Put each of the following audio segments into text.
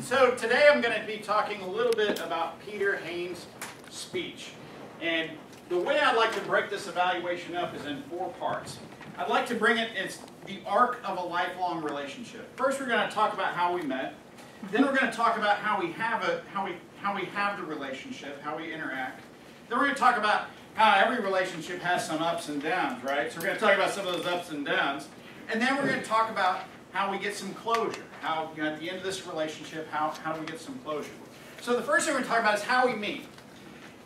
So today I'm going to be talking a little bit about Peter Heyne's speech. And the way I'd like to break this evaluation up is in 4 parts. I'd like to bring it's the arc of a lifelong relationship. First we're going to talk about how we met. Then we're going to talk about how we have the relationship, how we interact. Then we're going to talk about how every relationship has some ups and downs, right? So we're going to talk about some of those ups and downs. And then we're going to talk about how we get some closure. How, at the end of this relationship, how do we get some closure? So the first thing we're going to talk about is how we meet.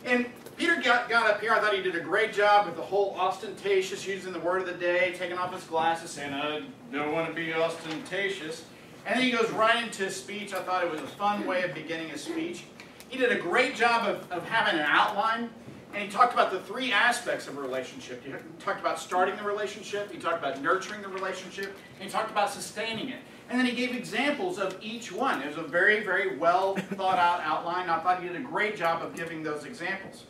And Peter got up here. I thought he did a great job with the whole ostentatious, using the word of the day, taking off his glasses, saying, I don't want to be ostentatious. And then he goes right into his speech. I thought it was a fun way of beginning his speech. He did a great job of having an outline. And he talked about the 3 aspects of a relationship. He talked about starting the relationship, he talked about nurturing the relationship, and he talked about sustaining it. And then he gave examples of each one. It was a very, very well thought out outline. I thought he did a great job of giving those examples.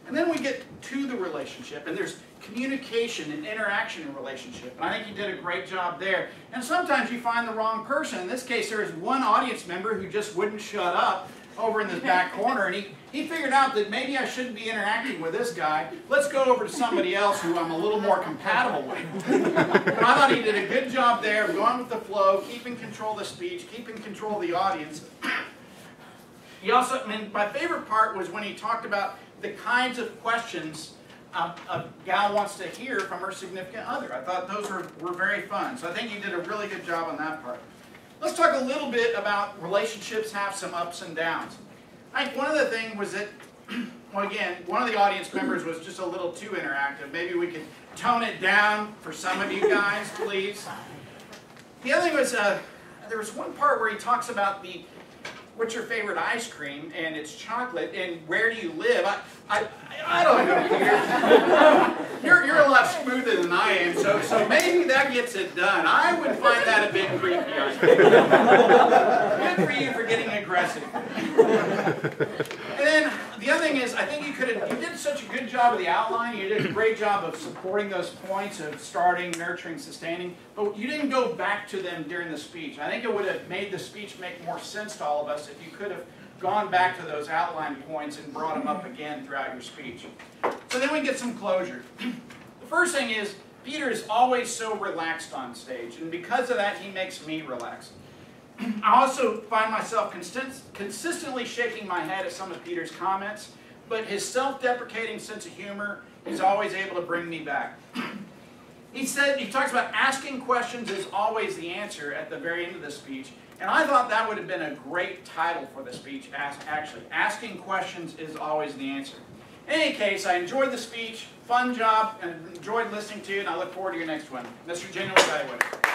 And then we get to the relationship, and there's communication and interaction in relationship. And I think he did a great job there. And sometimes you find the wrong person. In this case, there was one audience member who just wouldn't shut up over in this back corner, and he figured out that maybe I shouldn't be interacting with this guy. Let's go over to somebody else who I'm a little more compatible with. But I thought he did a good job there of going with the flow, keeping control of the speech, keeping control of the audience. He also, my favorite part was when he talked about the kinds of questions a gal wants to hear from her significant other. I thought those were very fun. So I think he did a really good job on that part. Let's talk a little bit about relationships have some ups and downs. I think one of the things was that, well, again, one of the audience members was just a little too interactive. Maybe we could tone it down for some of you guys, please. The other thing was, there was one part where he talks about what's your favorite ice cream, and it's chocolate, and where do you live? I don't know. You're a lot smoother than I am, so maybe that gets it done. I would find that a bit creepy, I think. Good for you for getting aggressive. And then the other thing is, I think you did such a good job of the outline. You did a great job of supporting those points of starting, nurturing, sustaining, but you didn't go back to them during the speech. I think it would have made the speech make more sense to all of us if you could have gone back to those outline points and brought them up again throughout your speech. So then we get some closure. The first thing is, Peter is always so relaxed on stage, and because of that, he makes me relax. I also find myself consistently shaking my head at some of Peter's comments, but his self-deprecating sense of humor is always able to bring me back. He talks about asking questions is always the answer at the very end of the speech, and I thought that would have been a great title for the speech, actually. Asking questions is always the answer. In any case, I enjoyed the speech, fun job, and enjoyed listening to you, and I look forward to your next one. Mr. General Evaluator.